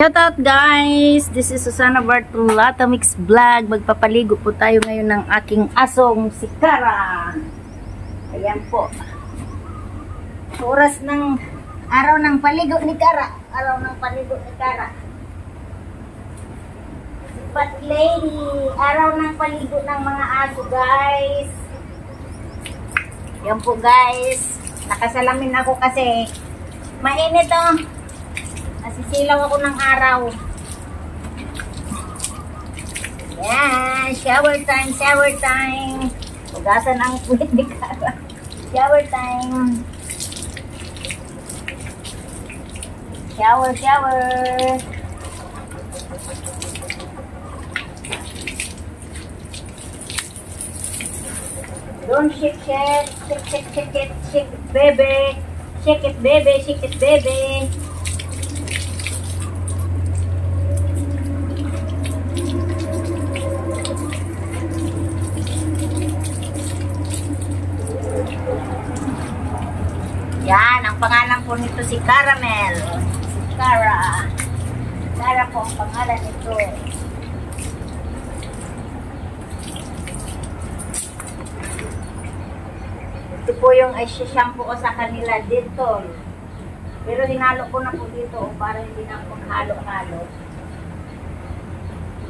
Shoutout guys! This is Susana Bartolata Mix Vlog. Magpapaligo po tayo ngayon ng aking asong si Kara. Ayan po. Oras ng araw ng paligo ni Kara. Araw ng paligo ni Kara. But lady, araw ng paligo ng mga aso guys. Ayan po guys. Nakasalamin ako kasi mainit oh. Nasisilaw ako ng araw. Yan, shower time, shower time. Hugasan ang puwit ni Kara. Shower time. Shower, shower. Don't shake, shake, shake, shake, shake it, shake it, baby. Shake it, baby, shake it, baby. Yan, ang pangalan po nito si Caramel. Si Cara. Cara po ang pangalan nito. Ito po yung shampoo ko sa kanila dito. Pero hinalo ko na po dito para hindi na po halo-halo.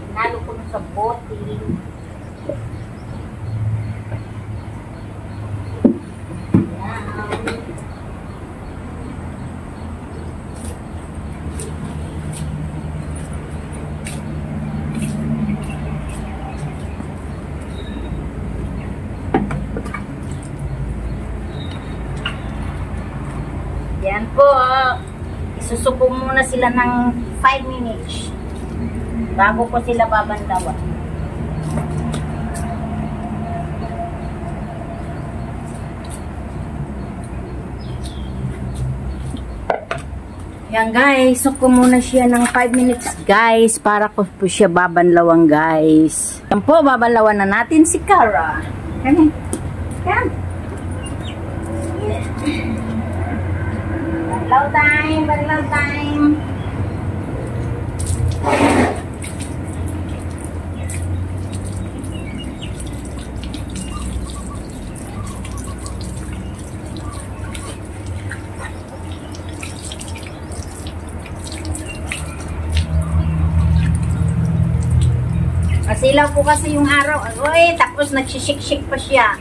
Hinalo ko na sa bote. Yan po, isusuko muna sila ng 5 minutes bago ko sila babandawan. Yan guys, suko muna siya ng 5 minutes guys para ko po siya babanlawan guys. Yan po, babanlawan na natin si Cara. Yan. Yan. Banlaw time, banlaw time. Masilaw po kasi yung araw. Oy, tapos nagsishik-shik pa siya.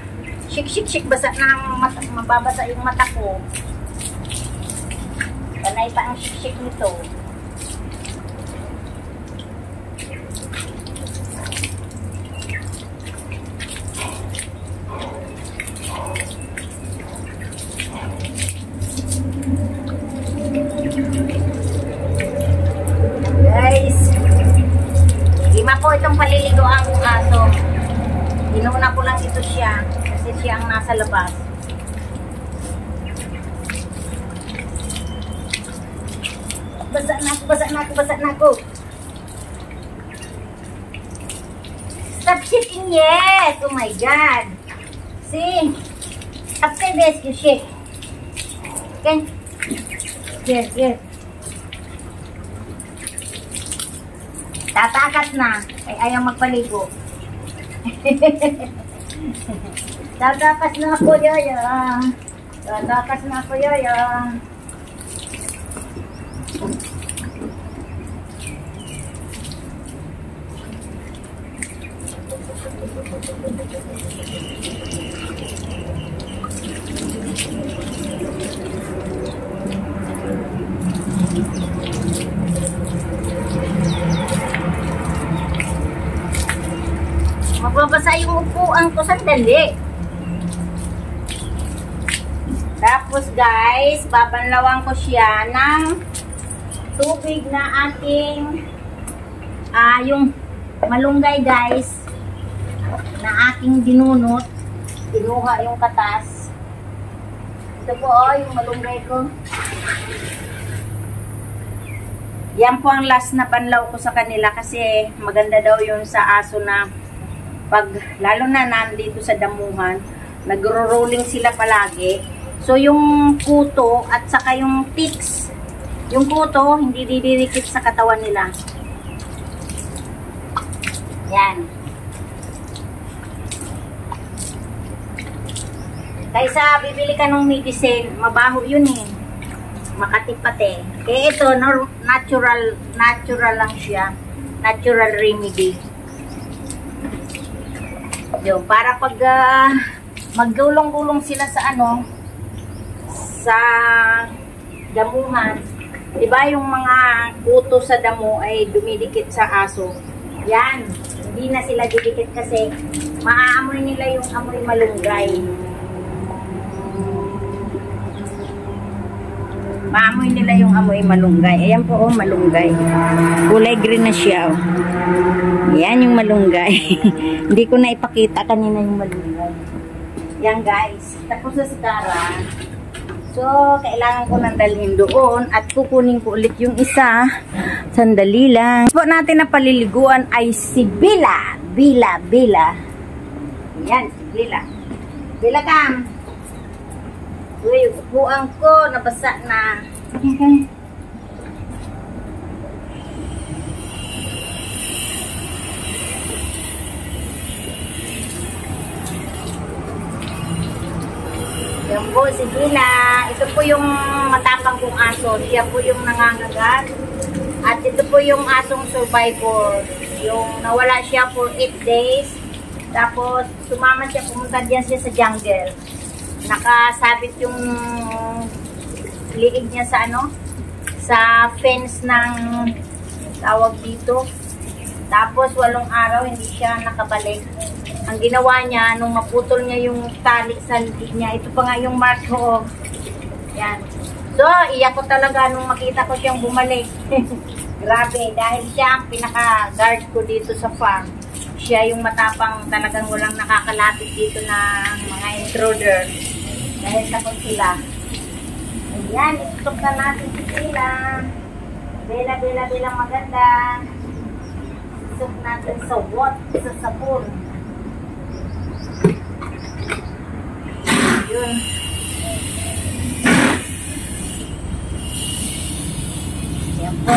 Shik-shik-shik, basa na ang mata, mababasa yung mata ko. Panay pa ang shik-shik nito. Guys, lima po itong paliligo ang aso. Inuna ko lang ito siya kasi siya ang nasa labas. Basa na ako, basa na ako, basa na ako. Stop shaking yet! Oh my God! See? After this, you shake. Okay? Yes, yes. Tatakas na. Ay, ayaw magpaligo. Tatakas na ako, yaya. Tatakas na ako, yaya. Magbabasa yung upuan ko sandali. Tapos guys, babanlawan ko siya ng tubig na ating yung malunggay guys na aking dinunot. Kinuha yung katas. Ito po yung malunggay ko. Yan po ang last na panlaw ko sa kanila kasi maganda daw yun sa aso na pag lalo na nandito sa damuhan, nagro-rolling sila palagi. So yung kuto at saka yung ticks Yung kuto, hindi didikit sa katawan nila. Yan. Kaysa bibili ka ng medicine, mabaho yun eh. Makatipat eh. Kaya ito, natural lang siya. Natural remedy. Yun, para pag maggulong-gulong sila sa sa damuhan. Diba yung mga kuto sa damo ay dumidikit sa aso? Yan. Hindi na sila didikit kasi maaamoy nila yung amoy malunggay. Maamoy nila yung amoy malunggay. Ayan po, malunggay. Kulay green na siya. Ayan yung malunggay. Hindi ko na ipakita kanina yung malunggay. Yan guys. Tapos na si Cara. So, kailangan ko nang dalhin doon at kukunin ko ulit yung isa. Sandali lang. Po natin na paliliguan ay si Bila. Bila. Yan, si Bila. Bila kam. Uy, upuan ko, nabasa na. Okay. Yan po, si Gina. Ito po yung matapang kong aso. Siya po yung nangangagat. At ito po yung asong survivor. Yung nawala siya for 8 days. Tapos, sumama siya, pumunta diyan siya sa jungle. Nakasabit yung liig niya sa sa fence ng tawag dito. Tapos 8 araw hindi siya nakabalik. Ang ginawa niya nung maputol niya yung tali sa liig niya, ito pa nga yung mark ko. Yan. So, iyak ko talaga nung makita ko siyang bumalik. Grabe, dahil siya ang pinaka-guard ko dito sa farm. Siya yung matapang, talagang walang nakakalapit dito na mga intruder. Dahil takot sila. Ayan, itutok na natin sila. Bela maganda. Itusok natin sa sa sabon. Yun. Ayan po.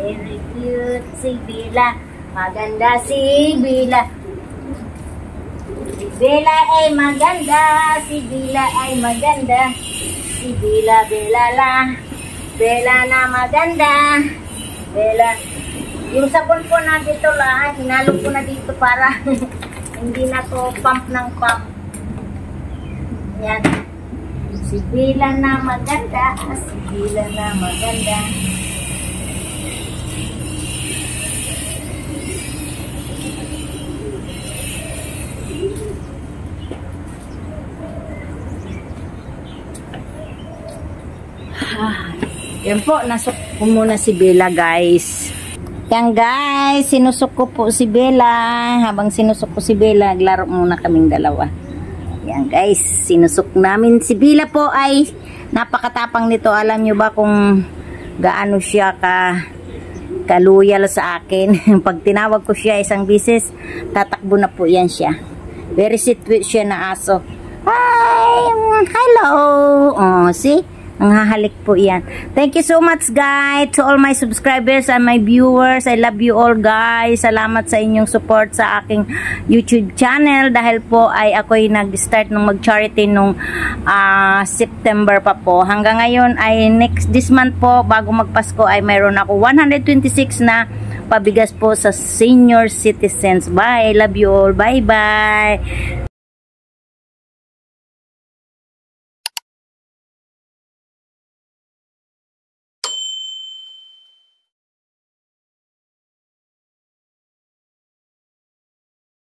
Very cute si Bila. Maganda si Bila. Si Bila ay maganda. Si Bila ay maganda. Si Bila, Bela lang. Bela na maganda. Bela. Yung sabon po na dito lahat, hinalo ko na dito para hindi na to pump ng pump. Yan. Si Bila na maganda. Si Bila na maganda. Yan po, nasok ko muna si Bella guys. Yan guys, sinusok ko po si Bella. Habang sinusok ko si Bella, naglaro muna kaming dalawa. Yan guys, sinusok namin si Bella po ay napakatapang nito. Alam nyo ba kung gaano siya kaluyal sa akin? Pag tinawag ko siya isang bisis, tatakbo na po yan siya. Very sweet siya na aso. Hi! Hello! Oh, see? Ang hahalik po yan. Thank you so much guys to all my subscribers and my viewers. I love you all guys. Salamat sa inyong support sa aking YouTube channel. Dahil po ay ako'y nag-start nung mag-charity nung September pa po. Hanggang ngayon ay this month po bago magpasko ay mayroon ako 126 na pabigas po sa senior citizens. Bye. I love you all. Bye bye.